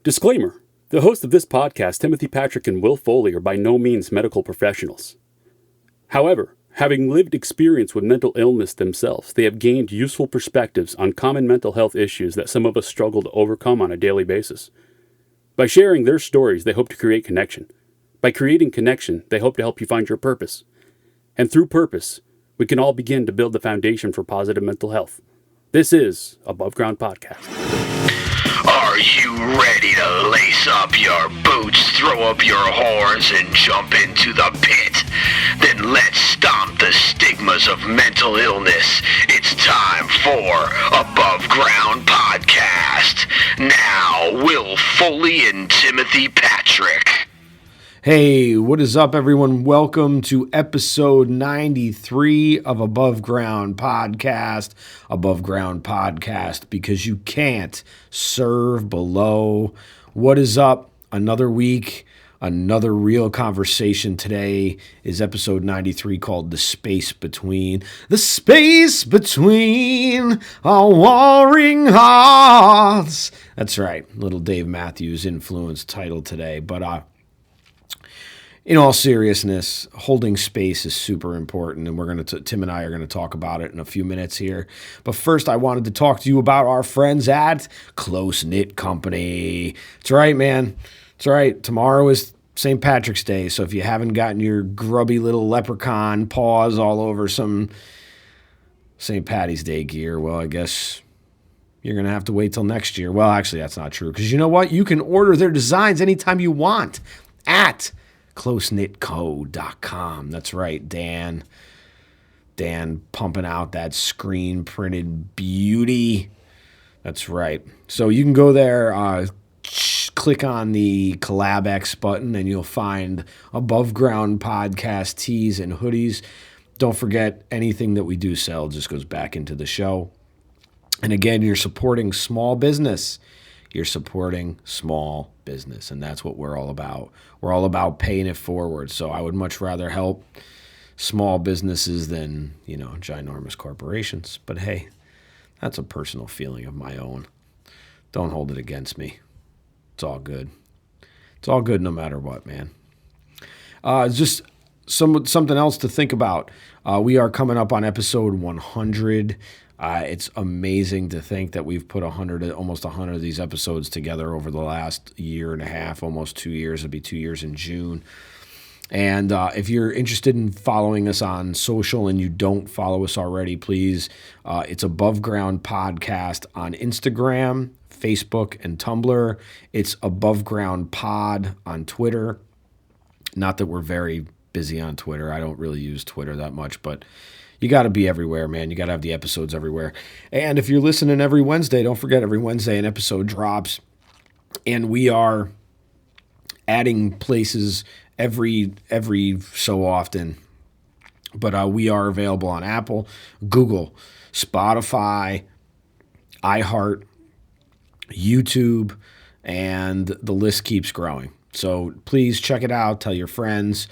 Disclaimer. The hosts of this podcast, Timothy Patrick and Will Foley, are by no means medical professionals. However, having lived experience with mental illness themselves, they have gained useful perspectives on common mental health issues that some of us struggle to overcome on a daily basis. By sharing their stories, they hope to create connection. By creating connection, they hope to help you find your purpose. And through purpose, we can all begin to build the foundation for positive mental health. This is Above Ground Podcast. Are you ready to lace up your boots, throw up your horns, and jump into the pit? Then let's stomp the stigmas of mental illness. It's time for Above Ground Podcast. Now, Will Foley and Timothy Patrick. Hey, what is up, everyone? Welcome to episode 93 of Above Ground Podcast. Above Ground Podcast, because you can't serve below. What is up? Another week, another real conversation. Today is episode 93 called The Space Between. The Space Between Our Warring Hearts. That's right, little Dave Matthews influence title today, but in all seriousness, holding space is super important, and Tim and I are going to talk about it in a few minutes here. But first, I wanted to talk to you about our friends at Close Knit Company. That's right, man. That's right. Tomorrow is St. Patrick's Day, so if you haven't gotten your grubby little leprechaun paws all over some St. Patty's Day gear, well, I guess you're going to have to wait till next year. Well, actually, that's not true, because you know what? You can order their designs anytime you want at closeknitco.com. That's right, Dan pumping out that screen printed beauty. That's right. So you can go there, click on the Collab X button, and you'll find Above Ground Podcast tees and hoodies. Don't forget, anything that we do sell just goes back into the show. And again, you're supporting small business. You're supporting small business, and that's what we're all about. We're all about paying it forward. So I would much rather help small businesses than, ginormous corporations. But hey, that's a personal feeling of my own. Don't hold it against me. It's all good. It's all good no matter what, man. Just something else to think about. We are coming up on episode 100. It's amazing to think that we've put almost 100 of these episodes together over the last year and a half, almost 2 years. It'll be 2 years in June. And if you're interested in following us on social and you don't follow us already, please, it's Above Ground Podcast on Instagram, Facebook, and Tumblr. It's Above Ground Pod on Twitter. Not that we're very busy on Twitter. I don't really use Twitter that much, but you got to be everywhere, man. You got to have the episodes everywhere. And if you're listening every Wednesday, don't forget every Wednesday an episode drops. And we are adding places every so often. But we are available on Apple, Google, Spotify, iHeart, YouTube, and the list keeps growing. So please check it out. Tell your friends.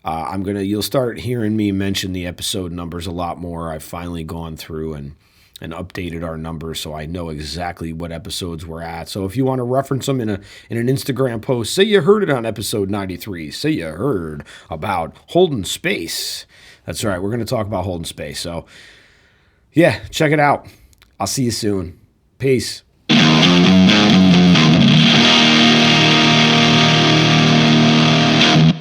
You'll start hearing me mention the episode numbers a lot more. I've finally gone through and updated our numbers so I know exactly what episodes we're at. So if you want to reference them in an Instagram post, say you heard it on episode 93, say you heard about holding space. That's right, we're going to talk about holding space. So yeah, check it out. I'll see you soon. Peace.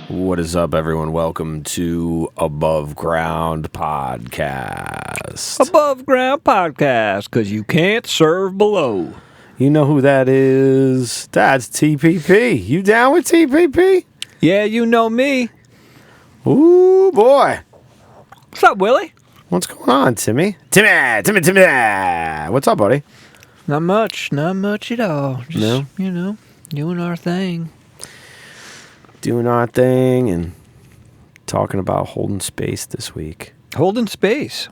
What is up, everyone? Welcome to Above Ground Podcast. Above Ground Podcast, because you can't serve below. You know who that is? That's TPP. You down with TPP? Yeah, you know me. Ooh, boy. What's up, Willie? What's going on, Timmy? Timmy. What's up, buddy? Not much at all. Just, doing our thing. Doing our thing and talking about holding space this week. Holding space.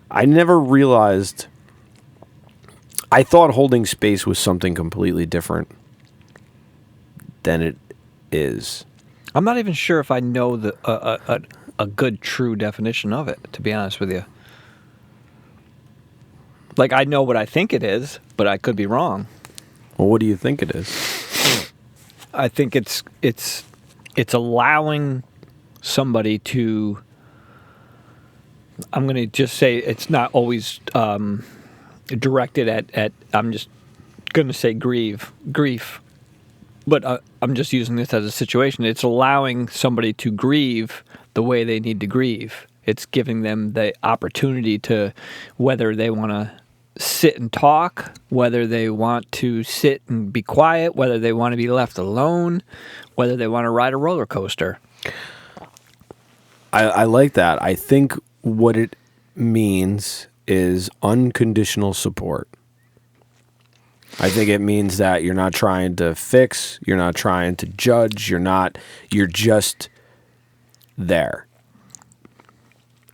I never realized. I thought holding space was something completely different than it is. I'm not even sure if I know a good, true definition of it, to be honest with you. Like, I know what I think it is, but I could be wrong. Well, what do you think it is? I think it's allowing somebody to. I'm going to just say it's not always directed at. I'm just going to say grief, but I'm just using this as a situation. It's allowing somebody to grieve the way they need to grieve. It's giving them the opportunity to, whether they want to sit and talk, whether they want to sit and be quiet, whether they want to be left alone, whether they want to ride a roller coaster. I like that. I think what it means is unconditional support. I think it means that you're not trying to fix, you're not trying to judge, you're just there.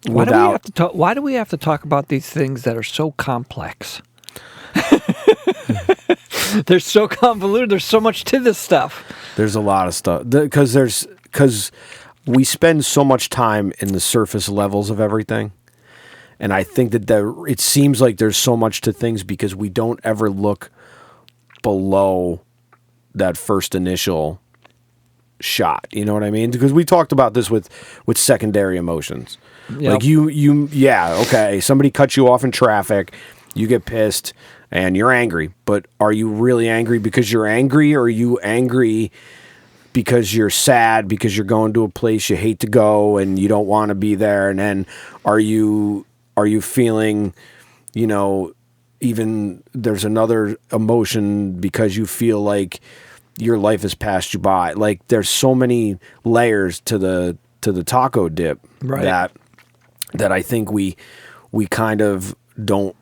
Why do we have to talk about these things that are so complex? They're so convoluted. There's so much to this stuff. There's a lot of stuff because we spend so much time in the surface levels of everything, and I think that it seems like there's so much to things because we don't ever look below that first initial shot. You know what I mean? Because we talked about this with secondary emotions. Yep. Like okay, somebody cuts you off in traffic, you get pissed, and you're angry. But are you really angry because you're angry, or are you angry because you're sad because you're going to a place you hate to go and you don't want to be there? And then are you feeling, even there's another emotion because you feel like your life has passed you by. Like there's so many layers to the taco dip, right, that I think we kind of don't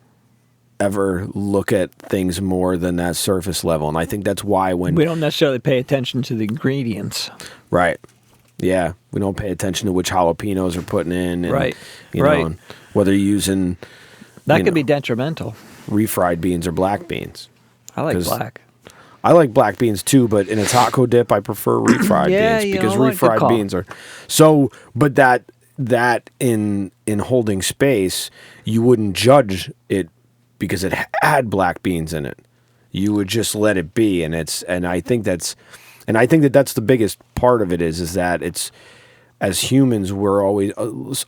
ever look at things more than that surface level. And I think that's why when we don't necessarily pay attention to the ingredients. Right. Yeah. We don't pay attention to which jalapenos are putting in. And, right. You know, and whether you're using that could be detrimental. Refried beans or black beans. I like black. I like black beans too, but in a taco dip, I prefer refried beans because refried beans are so. But that in holding space, you wouldn't judge it because it had black beans in it. You would just let it be, and I think that's the biggest part of it is that it's, as humans, we're always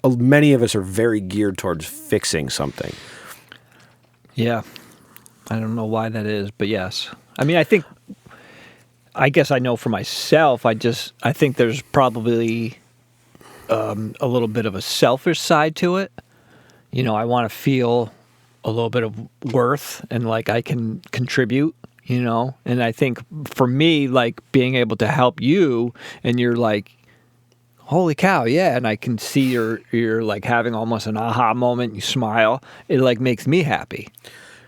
many of us are very geared towards fixing something. Yeah, I don't know why that is, but yes. I mean, I guess I know for myself, I think there's probably a little bit of a selfish side to it. I want to feel a little bit of worth and like I can contribute, and I think for me, like being able to help you and you're like, holy cow, yeah, and I can see you're like having almost an aha moment, you smile, it like makes me happy.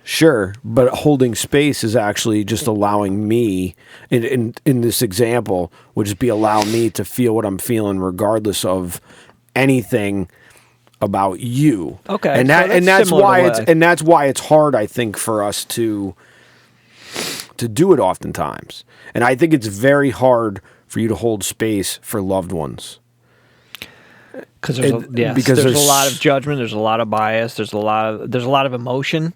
Sure, but holding space is actually just allowing me, in this example, would just be allowing me to feel what I'm feeling regardless of anything about you. Okay, and that's why it's hard, I think, for us to do it oftentimes. And I think it's very hard for you to hold space for loved ones. Because there's a lot of judgment, there's a lot of bias, there's a lot of emotion.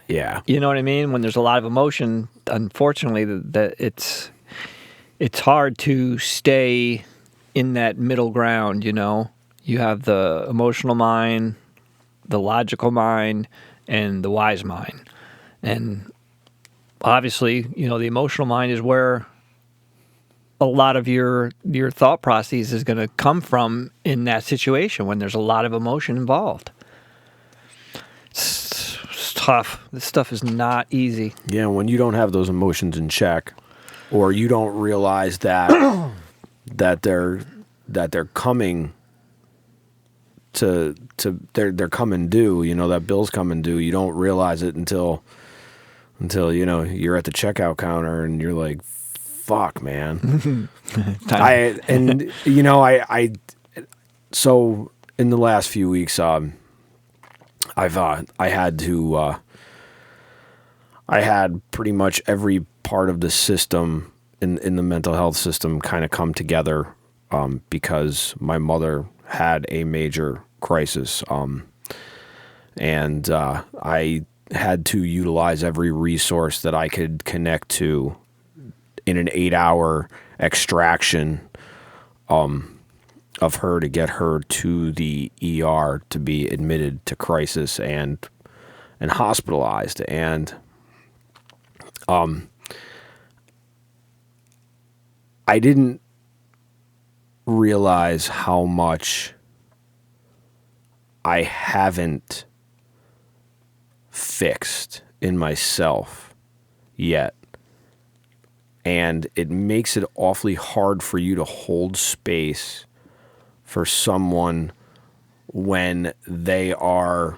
Yeah. You know what I mean? When there's a lot of emotion, unfortunately, that it's hard to stay in that middle ground, You have the emotional mind, the logical mind, and the wise mind. And obviously, the emotional mind is where a lot of your thought process is going to come from in that situation when there's a lot of emotion involved. It's tough. This stuff is not easy. Yeah, when you don't have those emotions in check, or you don't realize that they're coming to they're coming due. That bill's coming due. You don't realize it until you're at the checkout counter and you're like, "Fuck, man." So in the last few weeks, I had pretty much every part of the system in the mental health system kind of come together because my mother had a major crisis, and I had to utilize every resource that I could connect to in an 8-hour extraction of her to get her to the ER to be admitted to crisis and hospitalized. And I didn't realize how much I haven't fixed in myself yet. And it makes it awfully hard for you to hold space for someone when they are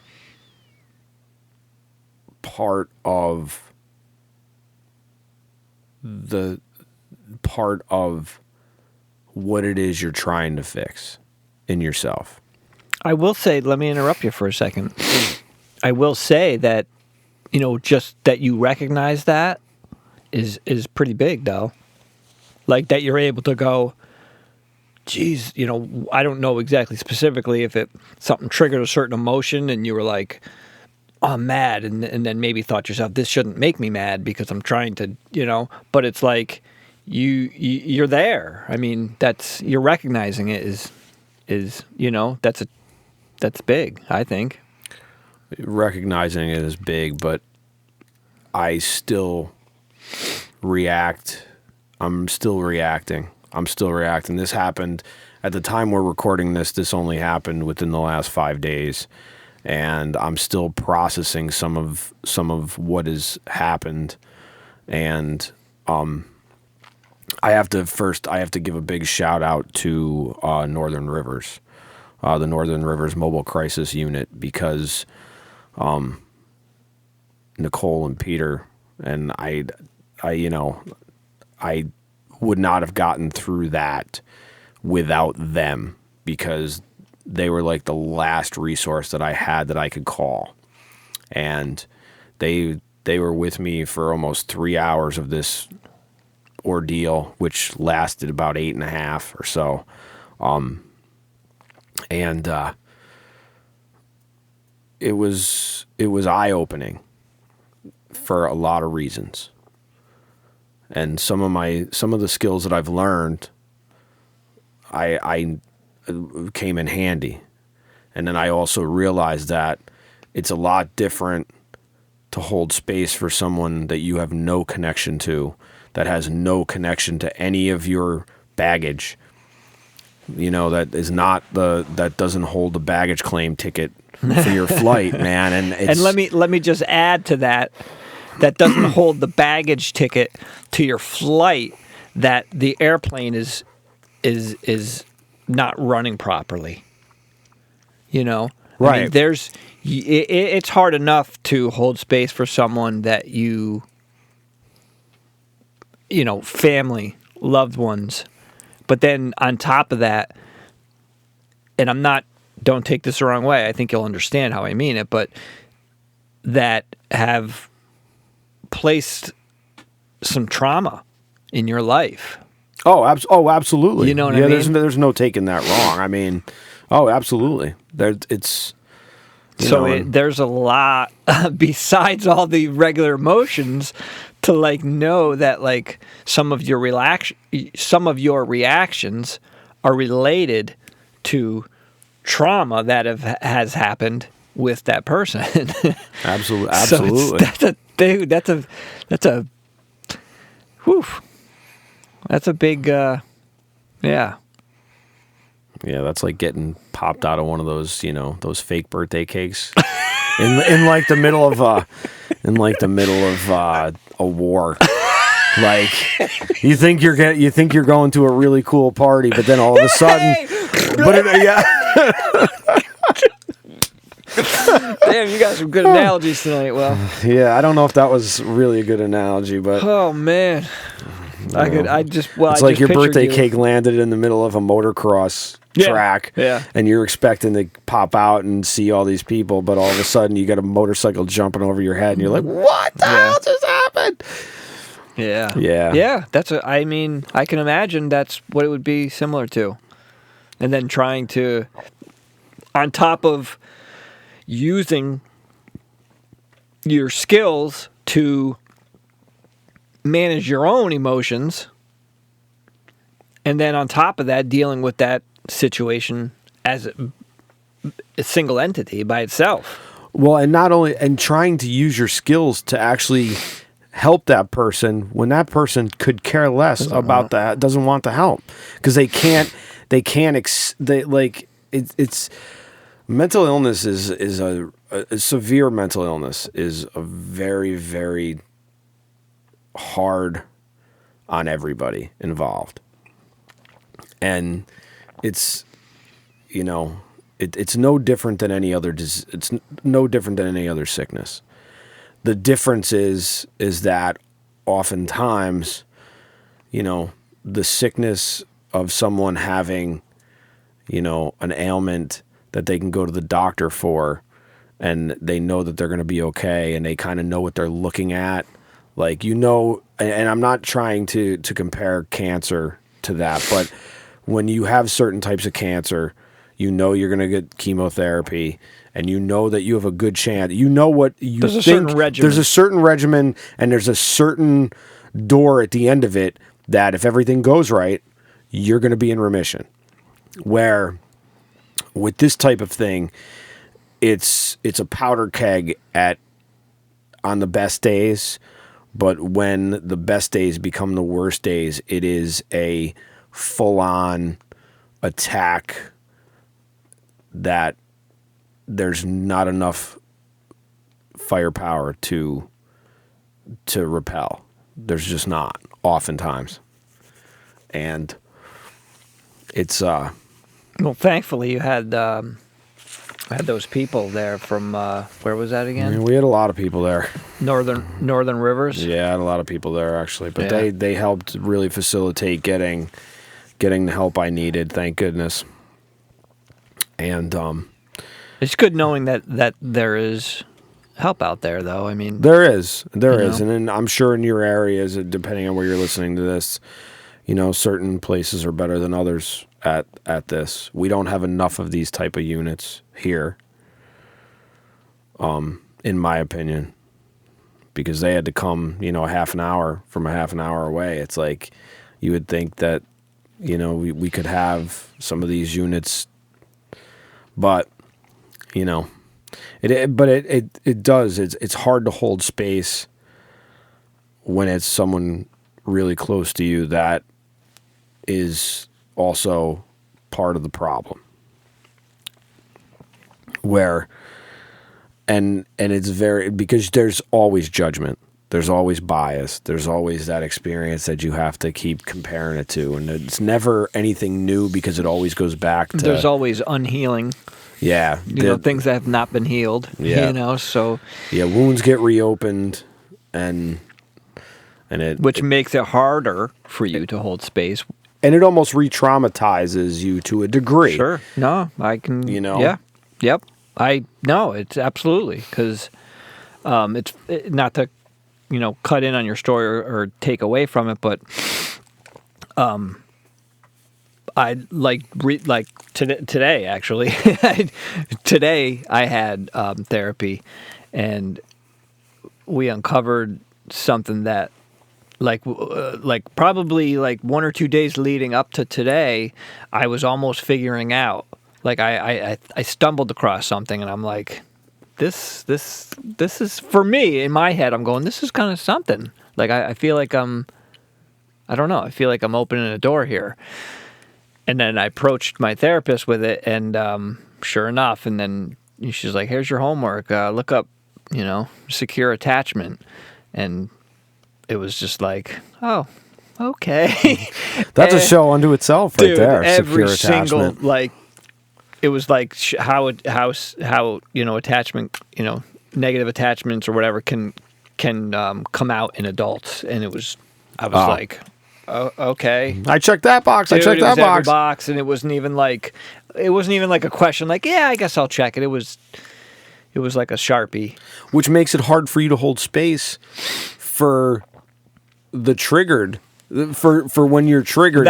part of what it is you're trying to fix in yourself. I will say, let me interrupt you for a second. I will say that, just that you recognize that is pretty big, though. Like that you're able to go, geez, I don't know exactly specifically if something triggered a certain emotion and you were like, oh, I'm mad, and then maybe thought to yourself, this shouldn't make me mad because I'm trying to, but it's like you're there. I mean, you're recognizing it is that's big, I think. Recognizing it is big, but I still react. I'm still reacting. This happened at the time we're recording this. This only happened within the last 5 days, and I'm still processing some of what has happened. And I have to give a big shout out to Northern Rivers, the Northern Rivers Mobile Crisis Unit, because Nicole and Peter and I would not have gotten through that without them, because they were like the last resource that I had that I could call. And they were with me for almost 3 hours of this ordeal, which lasted about 8.5 or so. It was eye-opening for a lot of reasons. And some of the skills that I've learned, I came in handy. And then I also realized that it's a lot different to hold space for someone that you have no connection to, that has no connection to any of your baggage. That doesn't hold the baggage claim ticket for your flight, man. And let me just add to that. That doesn't hold the baggage ticket to your flight, that the airplane is not running properly. Right. I mean, it's hard enough to hold space for someone that family, loved ones. But then on top of that, and don't take this the wrong way, I think you'll understand how I mean it, but that have placed some trauma in your life. Oh, absolutely. You know what I mean? There's no taking that wrong. I mean, absolutely. There's a lot besides all the regular emotions to know that some of your reactions are related to trauma that has happened with that person. Absolutely. That's a big, yeah. Yeah, that's like getting popped out of one of those, those fake birthday cakes in the middle of a war. Like you think you're going to a really cool party, but then all of a sudden, Damn, you got some good analogies tonight. Well, yeah, I don't know if that was really a good analogy, but oh man, it's like your birthday cake landed in the middle of a motocross track, and you're expecting to pop out and see all these people, but all of a sudden you got a motorcycle jumping over your head, and you're like, "What the hell just happened?" Yeah. I can imagine that's what it would be similar to, and then trying to, on top of using your skills to manage your own emotions, and then on top of that, dealing with that situation as a single entity by itself. Well, and not only, and trying to use your skills to actually help that person when that person could care less about that, doesn't want the help, because it's mental illness is a severe mental illness is a very, very hard on everybody involved. And it's, it's no different than any other it's no different than any other sickness. The difference is that oftentimes, the sickness of someone having, an ailment that they can go to the doctor for, and they know that they're going to be okay, and they kind of know what they're looking at. Like, and I'm not trying to compare cancer to that, but when you have certain types of cancer, you're going to get chemotherapy, and that you have a good chance. What you there's think. Certain regimen. There's a certain regimen, and there's a certain door at the end of it that if everything goes right, you're going to be in remission. Where with this type of thing, it's a powder keg on the best days, but when the best days become the worst days, it is a full-on attack that there's not enough firepower to repel. There's just not, oftentimes. And it's well, thankfully you had those people there from where was that again? We had a lot of people there. Northern Rivers. Yeah, I had a lot of people there actually, but Yeah. they helped really facilitate getting the help I needed. Thank goodness. And It's good knowing that there is help out there, though. I mean, there is, and know? then I'm sure in your areas, depending on where you're listening to this, certain places are better than others at this. We don't have enough of these type of units here, in my opinion, because they had to come, a half an hour away. It's like you would think that, we could have some of these units, but it does. It's hard to hold space when it's someone really close to you that is also part of the problem. Where, and it's because there's always judgment. There's always bias. There's always that experience that you have to keep comparing it to. And it's never anything new because it always goes back to... There's always unhealing. Yeah. Things that have not been healed. Yeah. So... Yeah, wounds get reopened, and it... Which makes it harder for you to hold space. And it almost re-traumatizes you to a degree. Sure. No, I can... Yeah. Yep. It's absolutely, because it's not to... cut in on your story or take away from it, but I today actually. Today I had therapy, and we uncovered something that probably 1 or 2 days leading up to today, I was almost figuring out. Like I stumbled across something, and I'm like, This is, for me, in my head, I'm going, this is kind of something. Like, I feel like I don't know, I feel like I'm opening a door here. And then I approached my therapist with it, and sure enough, and then she's like, here's your homework, look up, secure attachment. And it was just like, oh, okay. That's a show unto itself right dude, there, every secure single, attachment. It was like how attachment, negative attachments or whatever can come out in adults, and I was like, oh, okay. I checked that box. Dude, I checked that every box. box, and it wasn't even like a question. Like, yeah, I guess I'll check it. It was like a Sharpie, which makes it hard for you to hold space for the triggered. For when you're triggered,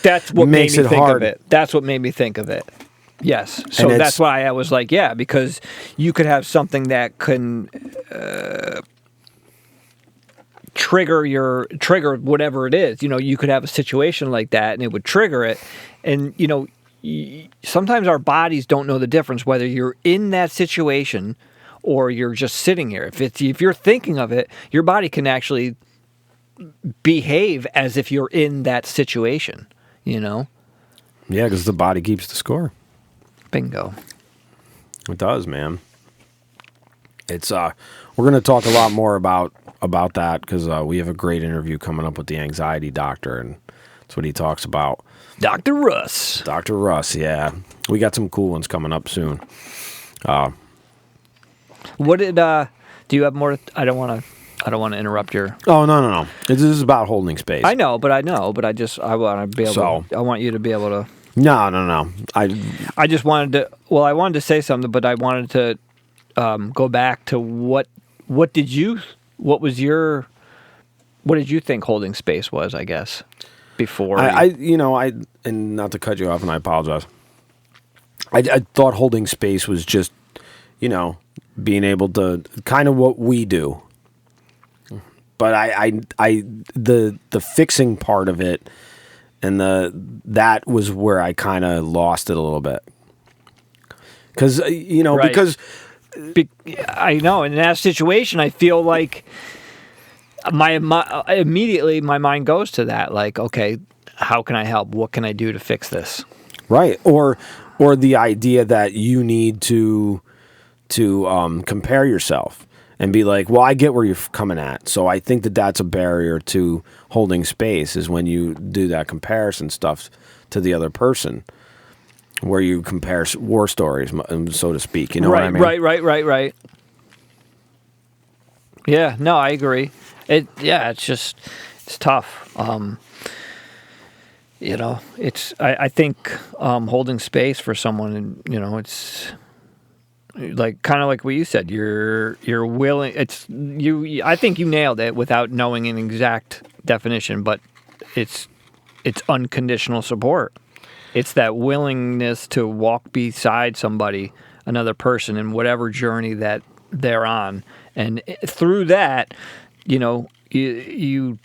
that's what made me think hard. of it. That's what made me think of it. Yes. So that's why I was like, yeah, because you could have something that can trigger whatever it is. You could have a situation like that and it would trigger it. And, sometimes our bodies don't know the difference whether you're in that situation or you're just sitting here. If you're thinking of it, your body can actually behave as if you're in that situation, Yeah, because the body keeps the score. Bingo. It does, man. It's we're going to talk a lot more about that because we have a great interview coming up with the anxiety doctor, and that's what he talks about. Dr. Russ. Dr. Russ, yeah. We got some cool ones coming up soon. What did do you have more? I don't want to interrupt your. Oh, no. This is about holding space. I know, but I want to be able. So, I want you to be able to. No. I just wanted to. Well, I wanted to say something, but I wanted to go back to what did you think holding space was? I guess before and not to cut you off, and I apologize. I thought holding space was just being able to kind of what we do, but the fixing part of it and that was where I kind of lost it a little bit because right. because I know in that situation I feel like immediately my mind goes to that, like, okay, how can I help? What can I do to fix this? Right, or the idea that you need to compare yourself and be like, well, I get where you're coming at. So I think that's a barrier to holding space is when you do that comparison stuff to the other person, where you compare war stories, so to speak. You know what I mean? Right. Yeah, no, I agree. It's tough. I think holding space for someone, it's like kind of like what you said. You're willing. I think you nailed it without knowing an exact definition, but it's unconditional support. It's that willingness to walk beside somebody, another person, in whatever journey that they're on, and through that, you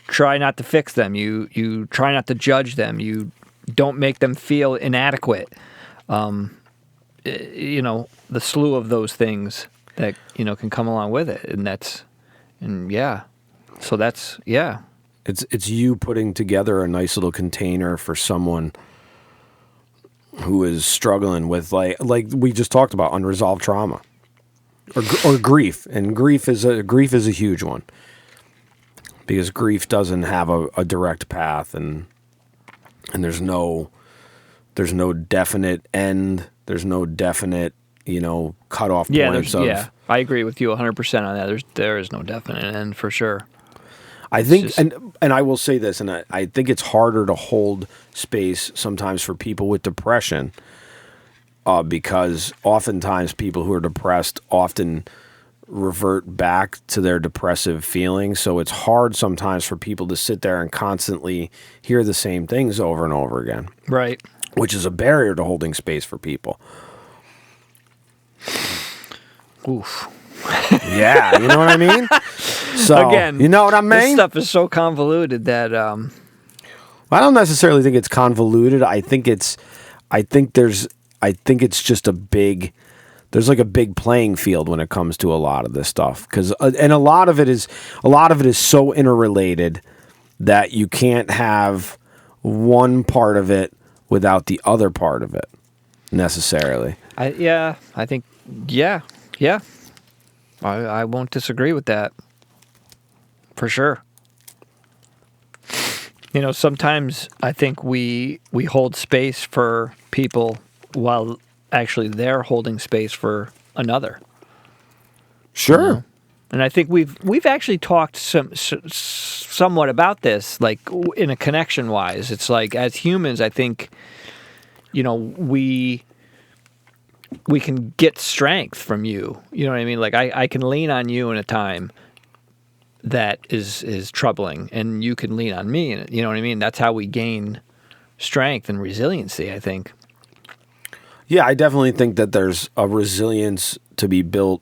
try not to fix them. You try not to judge them. You don't make them feel inadequate. The slew of those things that can come along with it, so that's. It's you putting together a nice little container for someone who is struggling with like we just talked about, unresolved trauma or grief, and grief is a huge one because grief doesn't have a direct path, and there's no definite end. There's no definite cutoff points. I agree with you 100% on that. There is no definite end for sure. I think, and I will say this, and I think it's harder to hold space sometimes for people with depression, because oftentimes people who are depressed often revert back to their depressive feelings. So it's hard sometimes for people to sit there and constantly hear the same things over and over again. Right. Which is a barrier to holding space for people. Oof. Yeah, you know what I mean? So, again, you know what I mean? This stuff is so convoluted that I don't necessarily think it's convoluted. I think it's just there's like a big playing field when it comes to a lot of this stuff, and a lot of it is so interrelated that you can't have one part of it without the other part of it necessarily. I think I won't disagree with that for sure. Sometimes I think we hold space for people while actually they're holding space for another. Sure. And I think we've actually talked somewhat about this, like in a connection wise. It's like as humans, I think, we can get strength from you. You know what I mean? Like I can lean on you in a time that is troubling, and you can lean on me. You know what I mean? That's how we gain strength and resiliency, I think. Yeah, I definitely think that there's a resilience to be built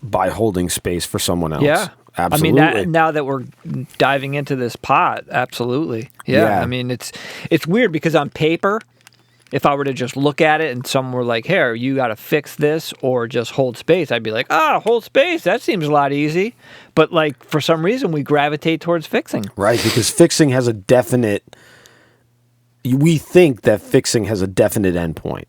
by holding space for someone else. Yeah, Absolutely. I mean, now that we're diving into this pot, absolutely. Yeah. I mean, it's weird because on paper, if I were to just look at it and someone were like, here, you got to fix this or just hold space, I'd be like, hold space. That seems a lot easy. But like for some reason, we gravitate towards fixing. Right, because fixing has a definite... We think that fixing has a definite endpoint.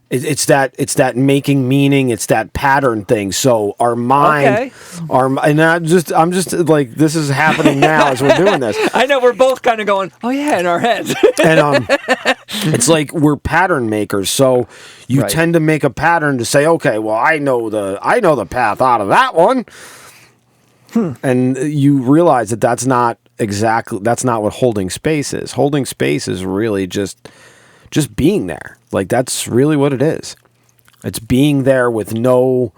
It's that making meaning. It's that pattern thing. So our mind, and I'm just like, this is happening now as we're doing this. I know we're both kind of going, oh yeah, in our heads. And it's like we're pattern makers. So you tend to make a pattern to say, okay, well, I know the path out of that one, and you realize that that's not what holding space is. Holding space is really just being there. Like, that's really what it is. It's being there with no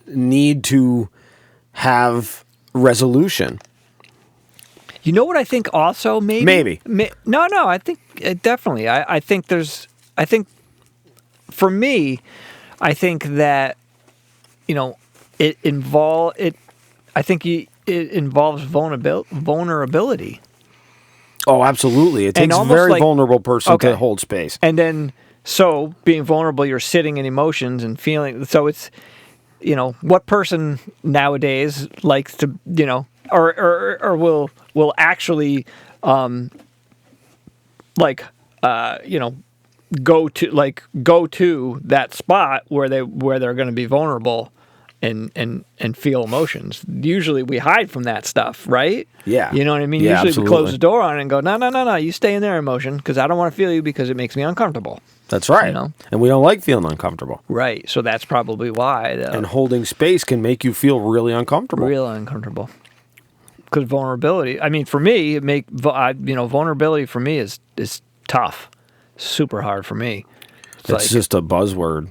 need to have resolution. You know what I think also maybe? No, I think definitely. I think for me, I think that, it involves vulnerability. Oh, absolutely. It takes a very vulnerable person to hold space. And then, so being vulnerable, you're sitting in emotions and feeling. So it's, what person nowadays likes to, or will actually, go to that spot where they're going to be vulnerable and feel emotions. Usually we hide from that stuff, right? Yeah. You know what I mean? Yeah, Usually absolutely. we close the door on it and go, no, you stay in there, emotion, because I don't want to feel you because it makes me uncomfortable. That's right. And we don't like feeling uncomfortable. Right. So that's probably why. And holding space can make you feel really uncomfortable. Real uncomfortable. Because vulnerability, I mean, for me, vulnerability for me is tough. Super hard for me. It's just a buzzword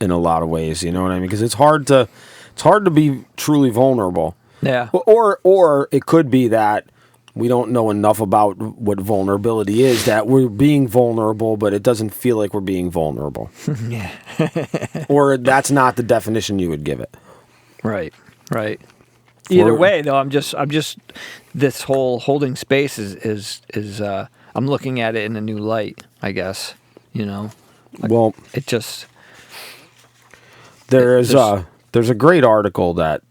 in a lot of ways, you know what I mean? Because it's hard to be truly vulnerable. Yeah. Or it could be that we don't know enough about what vulnerability is, that we're being vulnerable, but it doesn't feel like we're being vulnerable. Yeah. Or that's not the definition you would give it. Right. Either way, though, I'm just this whole holding space is I'm looking at it in a new light, I guess. Well, it just there's a great article that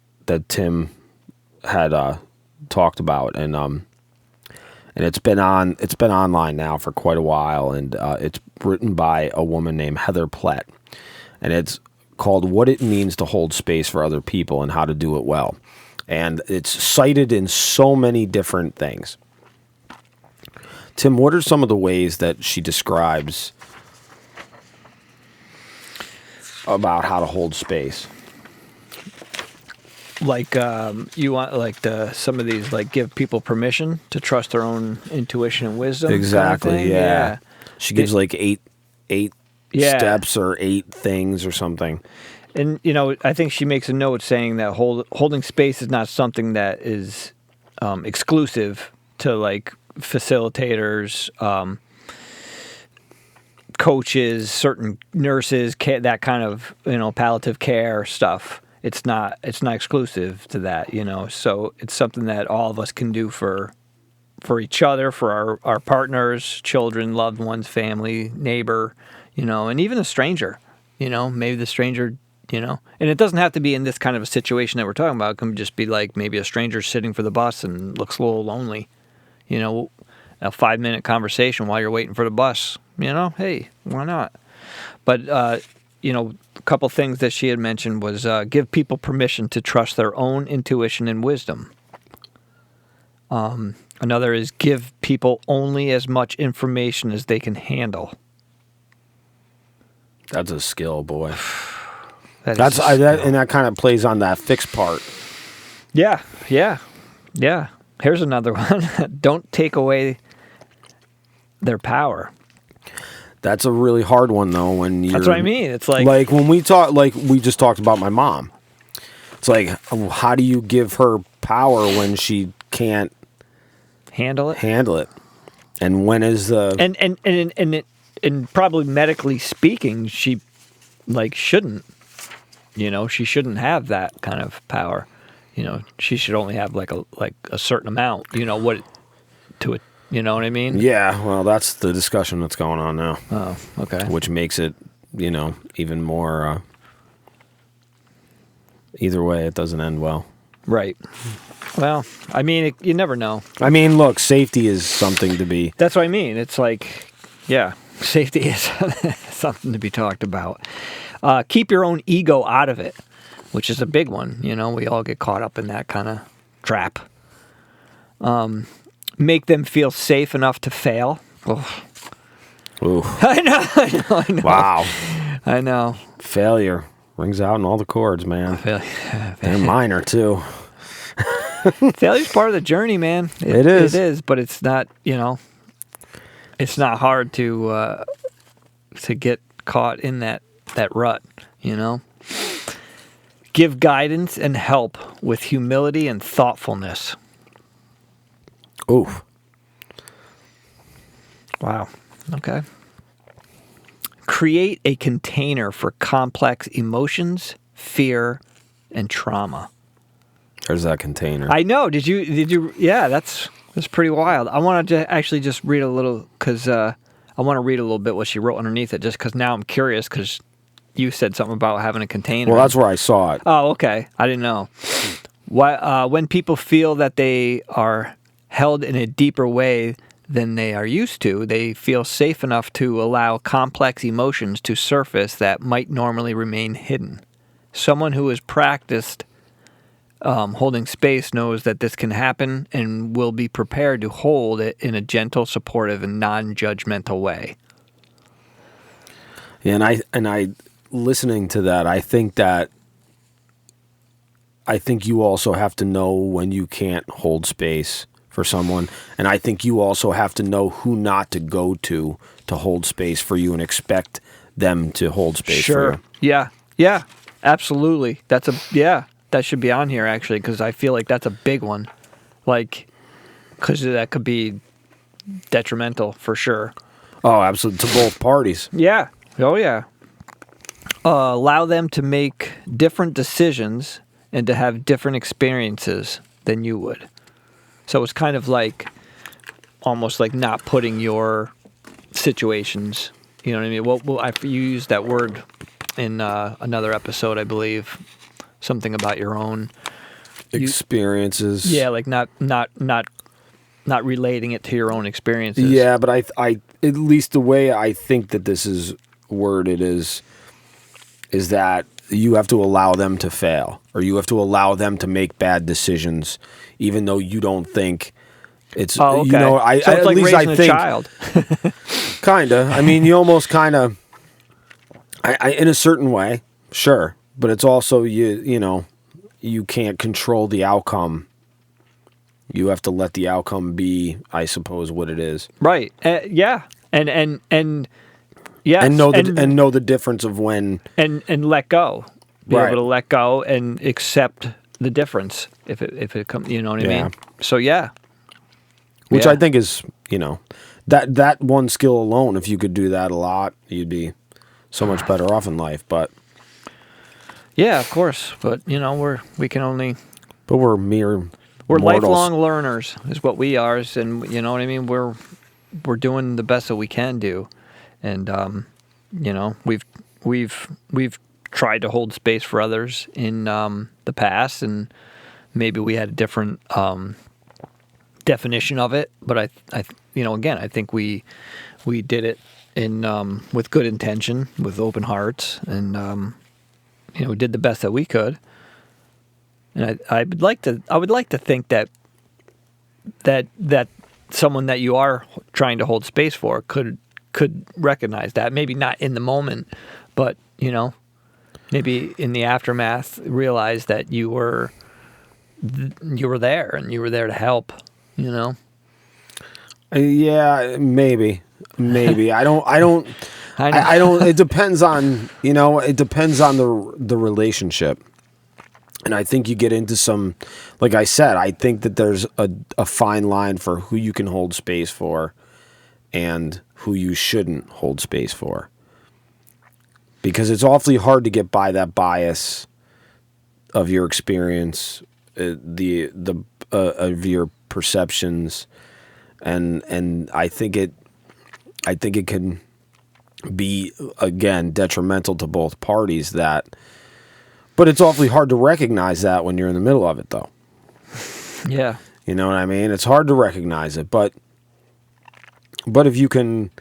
Tim had talked about, and it's been online now for quite a while, and it's written by a woman named Heather Plett, and it's called "What It Means to Hold Space for Other People and How to Do It Well," and it's cited in so many different things. Tim, what are some of the ways that she describes about how to hold space? Like you want some of these, like, give people permission to trust their own intuition and wisdom. Exactly. Kind of thing? Yeah. She gives like eight steps or 8 things or something. And I think she makes a note saying that holding space is not something that is exclusive to like facilitators, coaches, certain nurses, that kind of palliative care stuff. It's not exclusive to that, So it's something that all of us can do for each other, for our partners, children, loved ones, family, neighbor, and even a stranger. Maybe the stranger, and it doesn't have to be in this kind of a situation that we're talking about. It can just be like maybe a stranger sitting for the bus and looks a little lonely. A 5-minute conversation while you're waiting for the bus. Hey, why not? But a couple things that she had mentioned was give people permission to trust their own intuition and wisdom. Another is give people only as much information as they can handle. That's a skill, boy. And that kind of plays on that fixed part. Yeah. Here's another one. Don't take away their power. That's a really hard one, though. That's what I mean. It's like when we talk, like we just talked about my mom. It's like, how do you give her power when she can't handle it? And when is the and probably medically speaking, she shouldn't. She shouldn't have that kind of power. She should only have like a certain amount. What to it. You know what I mean? Yeah. Well, that's the discussion that's going on now. Oh, okay. Which makes it, even more. Either way, it doesn't end well. Right. Well, I mean, you never know. I mean, look, safety is something to be. That's what I mean. It's like, yeah, safety is something to be talked about. Keep your own ego out of it, which is a big one. We all get caught up in that kind of trap. Make them feel safe enough to fail. Oh. Ooh. I know. Wow. I know. Failure rings out in all the chords, man. They're minor, too. Failure's part of the journey, man. It is. It is, but it's not, it's not hard to get caught in that rut, Give guidance and help with humility and thoughtfulness. Ooh. Wow. Okay. Create a container for complex emotions, fear, and trauma. There's that container. I know. Did you? Yeah, that's pretty wild. I wanted to actually just read a little because I want to read a little bit what she wrote underneath it, just because now I'm curious because you said something about having a container. Well, that's where I saw it. Oh, okay. I didn't know. When people feel that they are held in a deeper way than they are used to, they feel safe enough to allow complex emotions to surface that might normally remain hidden. Someone who has practiced holding space knows that this can happen and will be prepared to hold it in a gentle, supportive, and non-judgmental way. Yeah, and I listening to that, I think you also have to know when you can't hold space for someone, and I think you also have to know who not to go to hold space for you and expect them to hold space for you. Yeah, absolutely. That should be on here actually because I feel like that's a big one, because that could be detrimental for sure. Oh, absolutely, to both parties. Yeah. Oh yeah. Allow them to make different decisions and to have different experiences than you would. So it's kind of like almost like not putting your situations, you know what I mean? Well, you used that word in another episode, I believe, something about your own experiences. Yeah, like not relating it to your own experiences. Yeah, but I at least the way I think that this is worded is that you have to allow them to fail, or you have to allow them to make bad decisions, even though you don't think it's. Oh, okay. So it's at like least raising I think, a child. Kinda. I mean, you almost kind of. I in a certain way, sure, but it's also you can't control the outcome. You have to let the outcome be, I suppose, what it is. Right. Yeah. And yes, and know the difference of when and let go, be right. able to let go and accept the difference if it comes. You know what I mean? So yeah, which I think is that one skill alone. If you could do that a lot, you'd be so much better off in life. But yeah, of course. But we can only. But we're mere. We're mortals. Lifelong learners, is what we are, and you know what I mean. We're doing the best that we can do. And we've tried to hold space for others in the past, and maybe we had a different definition of it. But I think we did it in with good intention, with open hearts, and we did the best that we could. And I would like to think that someone that you are trying to hold space for could recognize that, maybe not in the moment, but maybe in the aftermath realize that you were there and you were there to help. Yeah, maybe. I don't. It depends on the relationship. And I think you get into some, like I said, I think that there's a fine line for who you can hold space for and who you shouldn't hold space for. Because it's awfully hard to get by that bias of your experience, of your perceptions, and I think it can be, again, detrimental to both parties. But it's awfully hard to recognize that when you're in the middle of it, though. Yeah. You know what I mean? It's hard to recognize it, but if you can,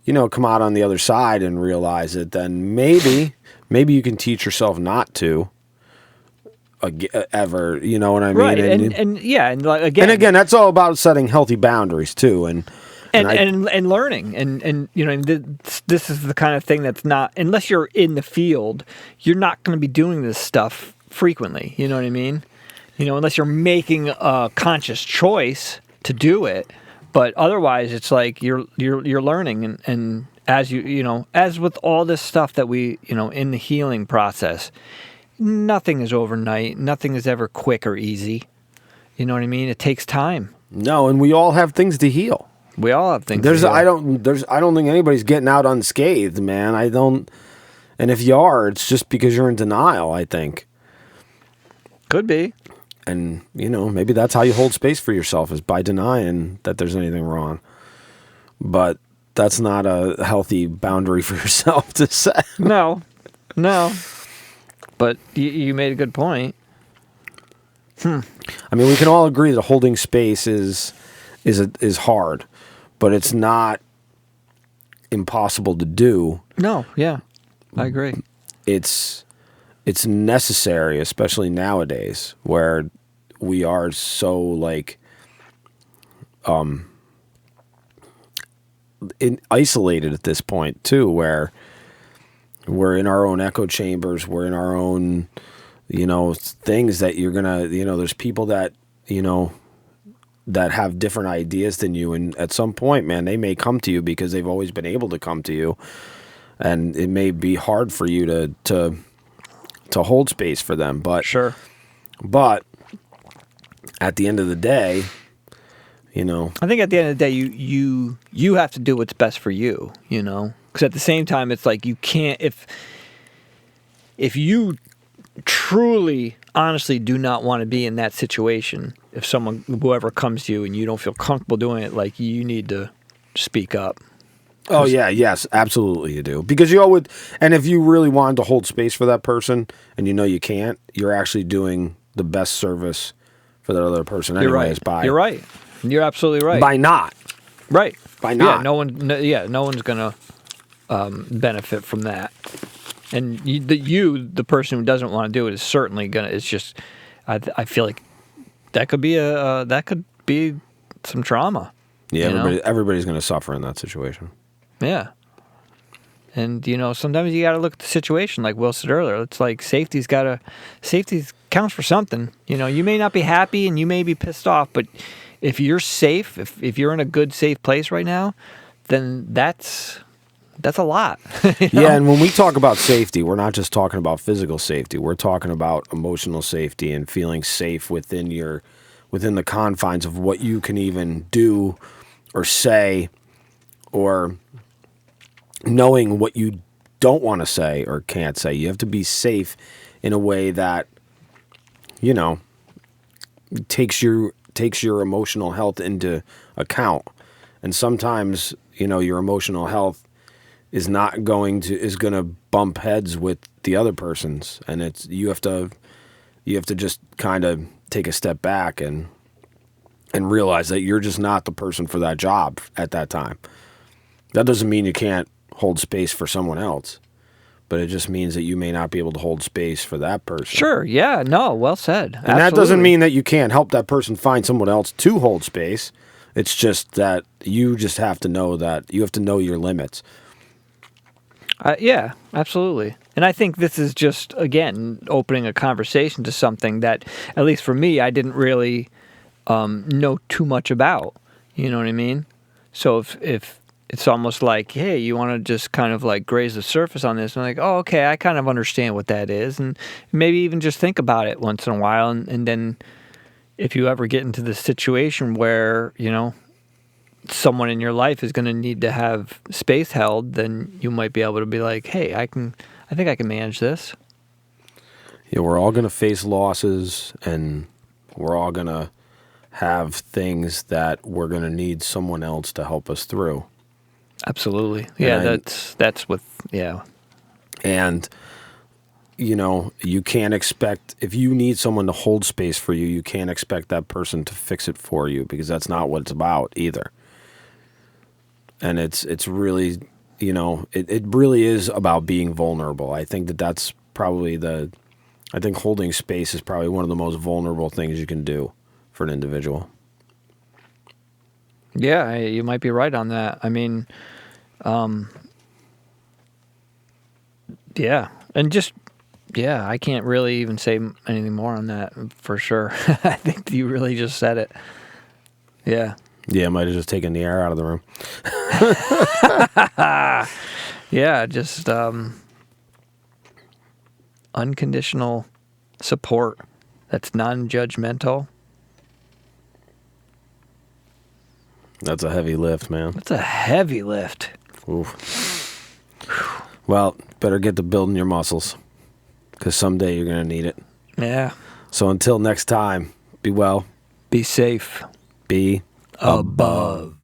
come out on the other side and realize it, then maybe you can teach yourself not to ever. You know what I mean? Right. And like, again, that's all about setting healthy boundaries too, and learning, and this is the kind of thing that's not, unless you're in the field, you're not going to be doing this stuff frequently. You know what I mean? Unless you're making a conscious choice to do it, but otherwise, it's like you're learning, and as as with all this stuff that we in the healing process, nothing is overnight. Nothing is ever quick or easy. You know what I mean? It takes time. No, and we all have things to heal. We all have things. To heal. I don't think anybody's getting out unscathed, man. I don't. And if you are, it's just because you're in denial, I think. Could be. And, maybe that's how you hold space for yourself, is by denying that there's anything wrong. But that's not a healthy boundary for yourself to set. No. But you made a good point. I mean, we can all agree that holding space is hard, but it's not impossible to do. No, yeah, I agree. It's necessary, especially nowadays, where we are so isolated at this point too, where we're in our own echo chambers, we're in our own, things that you're gonna, there's people that, that have different ideas than you, and at some point, man, they may come to you because they've always been able to come to you, and it may be hard for you to hold space for them, but sure. But at the end of the day, I think at the end of the day, you have to do what's best for you, because at the same time, it's like you can't, if you truly, honestly do not want to be in that situation, if whoever comes to you and you don't feel comfortable doing it, like, you need to speak up. Oh, yeah, yes, absolutely you do. Because and if you really wanted to hold space for that person and you can't, you're actually doing the best service for that other person anyways. You're right. You're absolutely right. By not. Right. By not. Yeah, no one's going to benefit from that. And the person who doesn't want to do it is certainly going to, it's just, I feel like that could be some trauma. Yeah, everybody's going to suffer in that situation. Yeah. And, sometimes you got to look at the situation, like Will said earlier. It's like safety counts for something. You may not be happy and you may be pissed off, but if you're safe, if you're in a good, safe place right now, then that's a lot. Yeah, and when we talk about safety, we're not just talking about physical safety. We're talking about emotional safety and feeling safe within the confines of what you can even do or say, or knowing what you don't want to say or can't say. You have to be safe in a way that, takes your emotional health into account. And sometimes, your emotional health is going to bump heads with the other person's, and you have to just kind of take a step back and realize that you're just not the person for that job at that time. That doesn't mean you can't hold space for someone else, but it just means that you may not be able to hold space for that person. Sure, yeah, no, well said. And that doesn't mean that you can't help that person find someone else to hold space. It's just that you just have to know that you have to know your limits. Yeah, absolutely. And I think this is just, again, opening a conversation to something that, at least for me, I didn't really know too much about. You know what I mean? So if it's almost like, hey, you want to just kind of like graze the surface on this, and like, oh, okay, I kind of understand what that is, and maybe even just think about it once in a while, and then if you ever get into this situation where, someone in your life is going to need to have space held, then you might be able to be like, hey, I think I can manage this. Yeah, we're all going to face losses, and we're all going to have things that we're going to need someone else to help us through. Absolutely. Yeah, that's what, yeah. And, you know, you can't expect, if you need someone to hold space for you, you can't expect that person to fix it for you, because that's not what it's about either. And it's really, you know, it really is about being vulnerable. I think that's probably I think holding space is probably one of the most vulnerable things you can do for an individual. Yeah, you might be right on that. I mean, yeah. And just, yeah, I can't really even say anything more on that for sure. I think you really just said it. Yeah. Yeah, I might have just taken the air out of the room. Yeah, just unconditional support that's non-judgmental. That's a heavy lift, man. That's a heavy lift. Oof. Well, better get to building your muscles, because someday you're going to need it. Yeah. So until next time, be well. Be safe. Be Above.